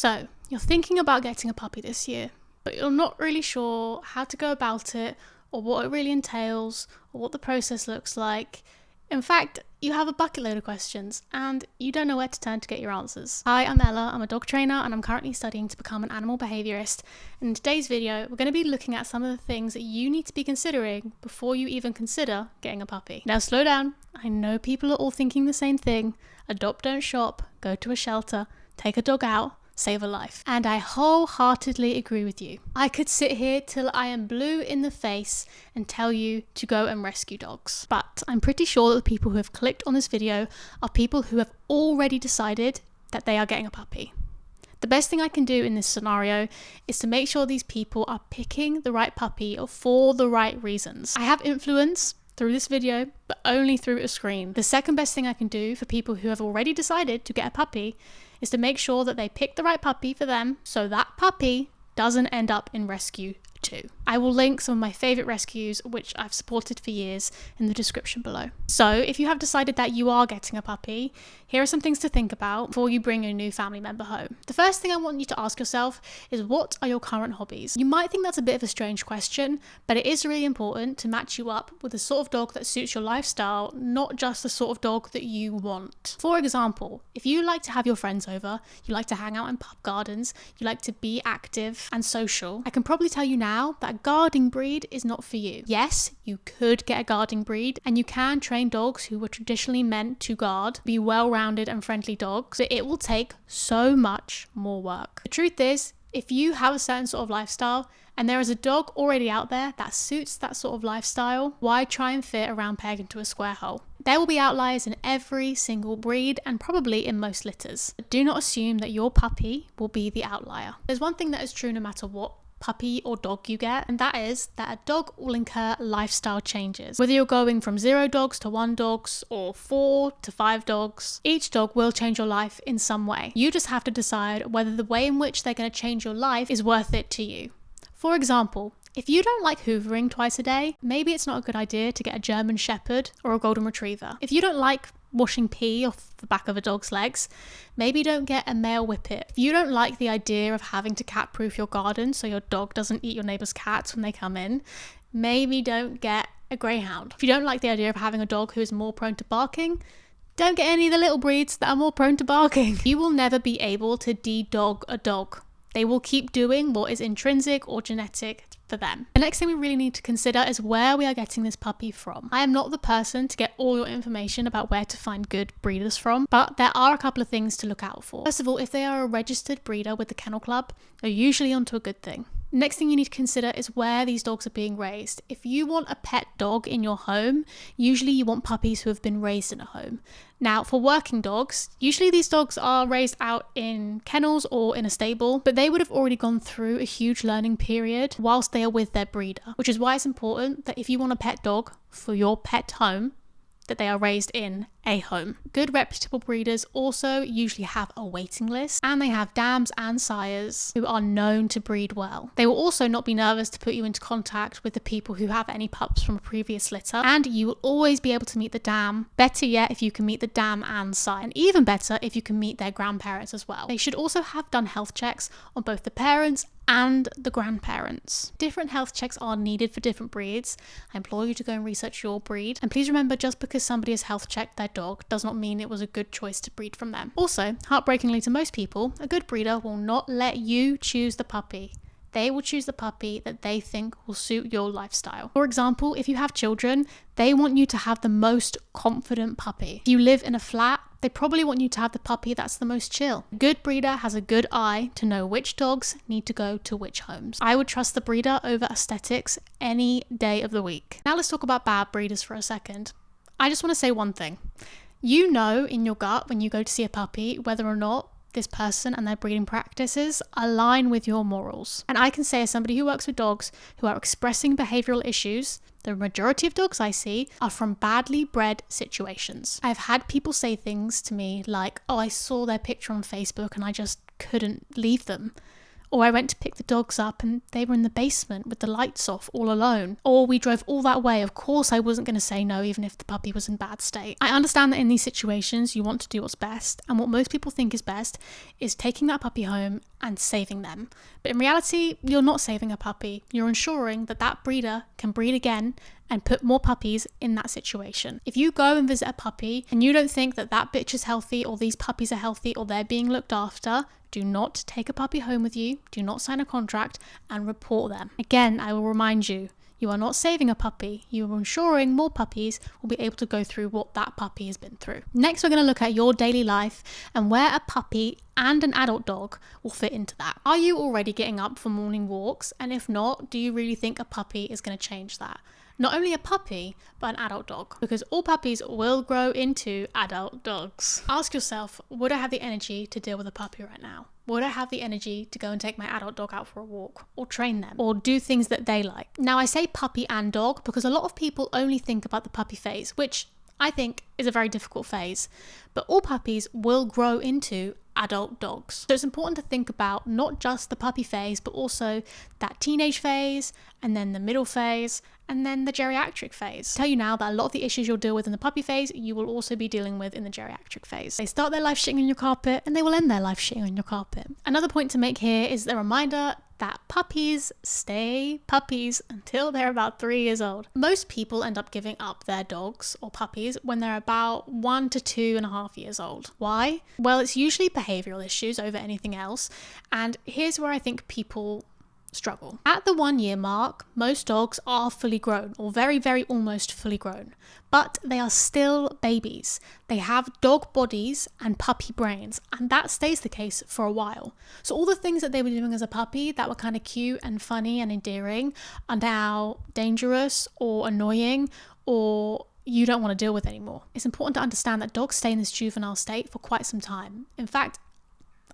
So, you're thinking about getting a puppy this year, but you're not really sure how to go about it, or what it really entails, or what the process looks like. In fact, you have a bucket load of questions, and you don't know where to turn to get your answers. Hi, I'm Ella, I'm a dog trainer, and I'm currently studying to become an animal behaviourist. In today's video, we're going to be looking at some of the things that you need to be considering before you even consider getting a puppy. Now slow down, I know people are all thinking the same thing. Adopt, don't shop, go to a shelter, take a dog out, save a life. And I wholeheartedly agree with you. I could sit here till I am blue in the face and tell you to go and rescue dogs. But I'm pretty sure that the people who have clicked on this video are people who have already decided that they are getting a puppy. The best thing I can do in this scenario is to make sure these people are picking the right puppy for the right reasons. I have influence through this video, but only through a screen. The second best thing I can do for people who have already decided to get a puppy is to make sure that they pick the right puppy for them so that puppy doesn't end up in rescue too. I will link some of my favourite rescues which I've supported for years in the description below. So if you have decided that you are getting a puppy, here are some things to think about before you bring a new family member home. The first thing I want you to ask yourself is, what are your current hobbies? You might think that's a bit of a strange question, but it is really important to match you up with the sort of dog that suits your lifestyle, not just the sort of dog that you want. For example, if you like to have your friends over, you like to hang out in pub gardens, you like to be active and social, I can probably tell you now that a guarding breed is not for you. Yes, you could get a guarding breed, and you can train dogs who were traditionally meant to guard, be well-rounded and friendly dogs, but it will take so much more work. The truth is, if you have a certain sort of lifestyle and there is a dog already out there that suits that sort of lifestyle, why try and fit a round peg into a square hole? There will be outliers in every single breed and probably in most litters. But do not assume that your puppy will be the outlier. There's one thing that is true no matter what puppy or dog you get, and that is that a dog will incur lifestyle changes. Whether you're going from 0 dogs to 1 dogs or 4 to 5 dogs, each dog will change your life in some way. You just have to decide whether the way in which they're going to change your life is worth it to you. For example, if you don't like hoovering twice a day, maybe it's not a good idea to get a German Shepherd or a Golden Retriever. If you don't like washing pee off the back of a dog's legs, maybe don't get a male whippet. If you don't like the idea of having to cat-proof your garden so your dog doesn't eat your neighbour's cats when they come in, maybe don't get a greyhound. If you don't like the idea of having a dog who is more prone to barking, don't get any of the little breeds that are more prone to barking. You will never be able to de-dog a dog. They will keep doing what is intrinsic or genetic for them. The next thing we really need to consider is where we are getting this puppy from. I am not the person to get all your information about where to find good breeders from, but there are a couple of things to look out for. First of all, if they are a registered breeder with the Kennel Club, they're usually onto a good thing. Next thing you need to consider is where these dogs are being raised. If you want a pet dog in your home, usually you want puppies who have been raised in a home. Now, for working dogs, usually these dogs are raised out in kennels or in a stable, but they would have already gone through a huge learning period whilst they are with their breeder, which is why it's important that if you want a pet dog for your pet home, that they are raised in a home. Good reputable breeders also usually have a waiting list, and they have dams and sires who are known to breed well. They will also not be nervous to put you into contact with the people who have any pups from a previous litter, and you will always be able to meet the dam. Better yet, if you can meet the dam and sire, and even better if you can meet their grandparents as well. They should also have done health checks on both the parents and the grandparents. Different health checks are needed for different breeds. I implore you to go and research your breed. And please remember, just because somebody has health checked their dog does not mean it was a good choice to breed from them. Also, heartbreakingly to most people, a good breeder will not let you choose the puppy. They will choose the puppy that they think will suit your lifestyle. For example, if you have children, they want you to have the most confident puppy. If you live in a flat, they probably want you to have the puppy that's the most chill. A good breeder has a good eye to know which dogs need to go to which homes. I would trust the breeder over aesthetics any day of the week. Now let's talk about bad breeders for a second. I just want to say one thing. You know in your gut when you go to see a puppy whether or not this person and their breeding practices align with your morals. And I can say, as somebody who works with dogs who are expressing behavioural issues, the majority of dogs I see are from badly bred situations. I've had people say things to me like, oh, I saw their picture on Facebook and I just couldn't leave them. Or I went to pick the dogs up and they were in the basement with the lights off all alone. Or we drove all that way. Of course I wasn't going to say no even if the puppy was in bad state. I understand that in these situations you want to do what's best, and what most people think is best is taking that puppy home and saving them. But in reality, you're not saving a puppy. You're ensuring that that breeder can breed again and put more puppies in that situation. If you go and visit a puppy and you don't think that that bitch is healthy, or these puppies are healthy, or they're being looked after, do not take a puppy home with you, do not sign a contract, and report them. Again, I will remind you, you are not saving a puppy, you are ensuring more puppies will be able to go through what that puppy has been through. Next, we're going to look at your daily life and where a puppy and an adult dog will fit into that. Are you already getting up for morning walks? And if not, do you really think a puppy is going to change that? Not only a puppy, but an adult dog, because all puppies will grow into adult dogs. Ask yourself, would I have the energy to deal with a puppy right now? Would I have the energy to go and take my adult dog out for a walk, or train them, or do things that they like? Now, I say puppy and dog because a lot of people only think about the puppy phase, which I think is a very difficult phase, but all puppies will grow into adult dogs. So it's important to think about not just the puppy phase, but also that teenage phase, and then the middle phase, and then the geriatric phase. I'll tell you now that a lot of the issues you'll deal with in the puppy phase, you will also be dealing with in the geriatric phase. They start their life shitting on your carpet, and they will end their life shitting on your carpet. Another point to make here is the reminder that puppies stay puppies until they're about 3 years old. Most people end up giving up their dogs or puppies when they're about 1 to 2.5 years old. Why? Well, it's usually behavioural issues over anything else, and here's where I think people struggle. At the 1 year mark, most dogs are fully grown, or very, very almost fully grown, but they are still babies. They have dog bodies and puppy brains, and that stays the case for a while. So all the things that they were doing as a puppy that were kind of cute and funny and endearing are now dangerous or annoying, or you don't want to deal with anymore. It's important to understand that dogs stay in this juvenile state for quite some time. In fact,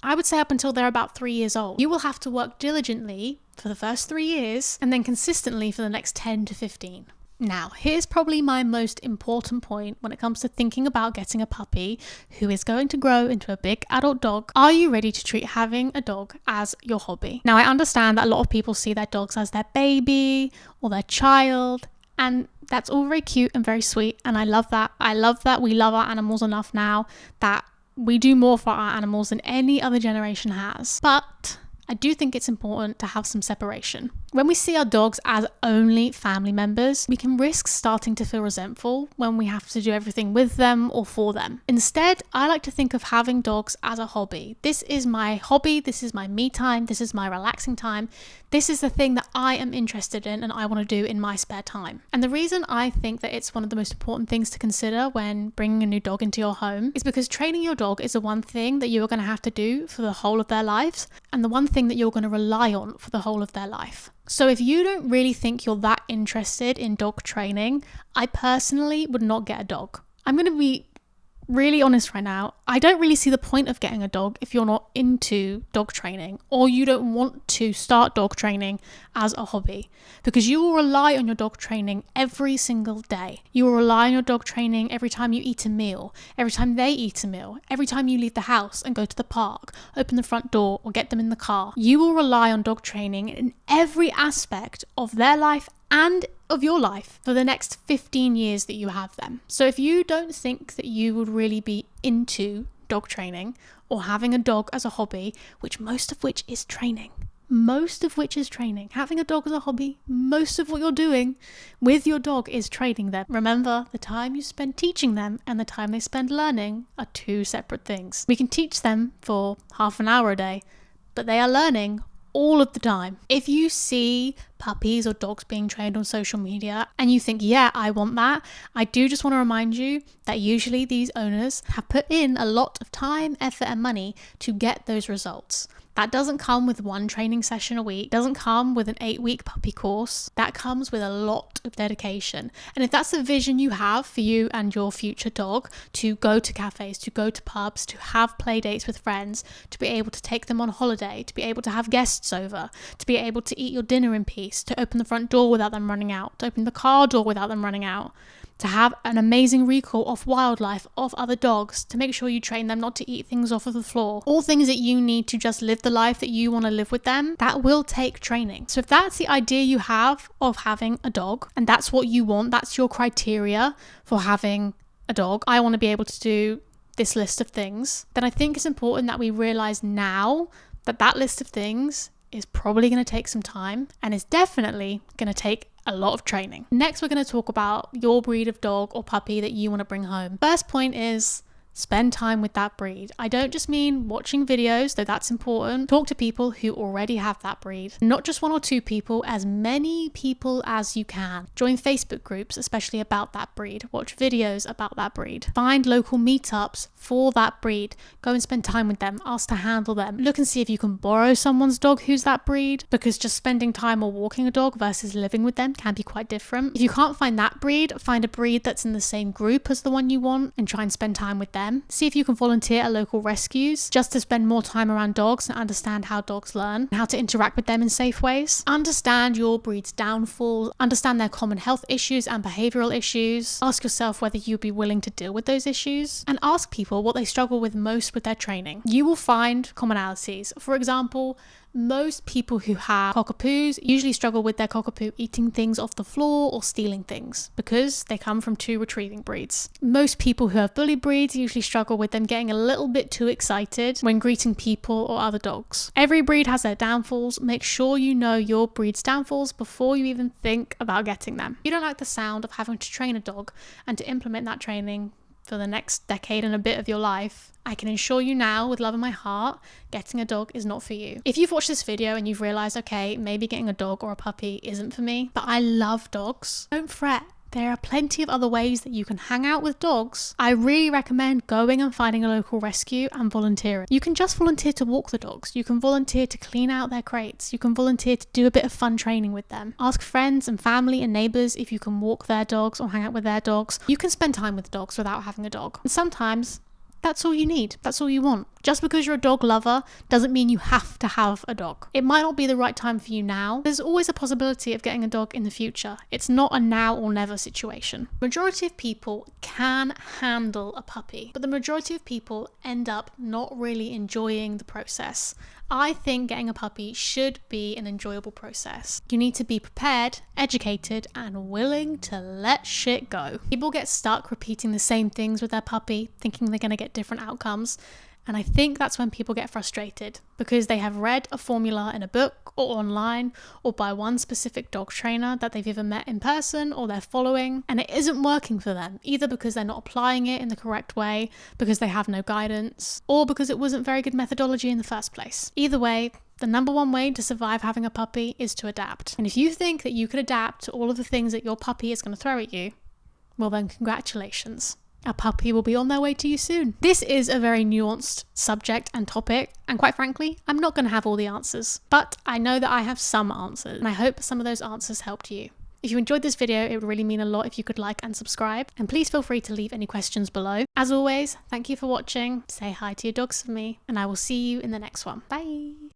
I would say up until they're about 3 years old. You will have to work diligently for the first 3 years and then consistently for the next 10 to 15. Now, here's probably my most important point when it comes to thinking about getting a puppy who is going to grow into a big adult dog. Are you ready to treat having a dog as your hobby? Now, I understand that a lot of people see their dogs as their baby or their child, and that's all very cute and very sweet, and I love that. I love that we love our animals enough now that we do more for our animals than any other generation has. But I do think it's important to have some separation. When we see our dogs as only family members, we can risk starting to feel resentful when we have to do everything with them or for them. Instead, I like to think of having dogs as a hobby. This is my hobby, this is my me time, this is my relaxing time. This is the thing that I am interested in and I want to do in my spare time. And the reason I think that it's one of the most important things to consider when bringing a new dog into your home is because training your dog is the one thing that you're going to have to do for the whole of their lives, and the one thing that you're going to rely on for the whole of their life. So if you don't really think you're that interested in dog training, I personally would not get a dog. I'm going to be really honest right now. I don't really see the point of getting a dog if you're not into dog training, or you don't want to start dog training as a hobby, because you will rely on your dog training every single day. You will rely on your dog training every time you eat a meal, every time they eat a meal, every time you leave the house and go to the park, open the front door or get them in the car. You will rely on dog training in every aspect of their life and of your life for the next 15 years that you have them. So if you don't think that you would really be into dog training or having a dog as a hobby, most of which is training, having a dog as a hobby, most of what you're doing with your dog is training them. Remember, the time you spend teaching them and the time they spend learning are two separate things. We can teach them for half an hour a day, but they are learning all of the time. If you see puppies or dogs being trained on social media and you think, yeah, I want that, I do just want to remind you that usually these owners have put in a lot of time, effort and money to get those results. That doesn't come with one training session a week, doesn't come with an 8-week puppy course. That comes with a lot of dedication. And if that's the vision you have for you and your future dog, to go to cafes, to go to pubs, to have play dates with friends, to be able to take them on holiday, to be able to have guests over, to be able to eat your dinner in peace, to open the front door without them running out, to open the car door without them running out, to have an amazing recall of wildlife, of other dogs, to make sure you train them not to eat things off of the floor, all things that you need to just live the life that you want to live with them, that will take training. So if that's the idea you have of having a dog, and that's what you want, that's your criteria for having a dog, I want to be able to do this list of things, then I think it's important that we realize now that that list of things is probably going to take some time and is definitely going to take a lot of training. Next, we're going to talk about your breed of dog or puppy that you want to bring home. First point is spend time with that breed. I don't just mean watching videos, though that's important. Talk to people who already have that breed. Not just one or two people, as many people as you can. Join Facebook groups, especially about that breed. Watch videos about that breed. Find local meetups for that breed. Go and spend time with them. Ask to handle them. Look and see if you can borrow someone's dog who's that breed, because just spending time or walking a dog versus living with them can be quite different. If you can't find that breed, find a breed that's in the same group as the one you want and try and spend time with them. See if you can volunteer at local rescues just to spend more time around dogs and understand how dogs learn and how to interact with them in safe ways. Understand your breed's downfalls, understand their common health issues and behavioural issues. Ask yourself whether you'd be willing to deal with those issues, and ask people what they struggle with most with their training. You will find commonalities. For example, most people who have cockapoos usually struggle with their cockapoo eating things off the floor or stealing things because they come from two retrieving breeds. Most people who have bully breeds usually struggle with them getting a little bit too excited when greeting people or other dogs. Every breed has their downfalls. Make sure you know your breed's downfalls before you even think about getting them. If you don't like the sound of having to train a dog and to implement that training for the next decade and a bit of your life, I can assure you now, with love in my heart, getting a dog is not for you. If you've watched this video and you've realized, okay, maybe getting a dog or a puppy isn't for me, but I love dogs, don't fret. There are plenty of other ways that you can hang out with dogs. I really recommend going and finding a local rescue and volunteering. You can just volunteer to walk the dogs. You can volunteer to clean out their crates. You can volunteer to do a bit of fun training with them. Ask friends and family and neighbours if you can walk their dogs or hang out with their dogs. You can spend time with dogs without having a dog. And sometimes that's all you need. That's all you want. Just because you're a dog lover doesn't mean you have to have a dog. It might not be the right time for you now. There's always a possibility of getting a dog in the future. It's not a now or never situation. Majority of people can handle a puppy, but the majority of people end up not really enjoying the process. I think getting a puppy should be an enjoyable process. You need to be prepared, educated, and willing to let shit go. People get stuck repeating the same things with their puppy, thinking they're going to get different outcomes. And I think that's when people get frustrated because they have read a formula in a book or online or by one specific dog trainer that they've either met in person or they're following, and it isn't working for them, either because they're not applying it in the correct way, because they have no guidance, or because it wasn't very good methodology in the first place. Either way, the number one way to survive having a puppy is to adapt. And if you think that you could adapt to all of the things that your puppy is going to throw at you, well then congratulations. A puppy will be on their way to you soon. This is a very nuanced subject and topic, and quite frankly, I'm not going to have all the answers, but I know that I have some answers, and I hope some of those answers helped you. If you enjoyed this video, it would really mean a lot if you could like and subscribe, and please feel free to leave any questions below. As always, thank you for watching, say hi to your dogs for me, and I will see you in the next one. Bye!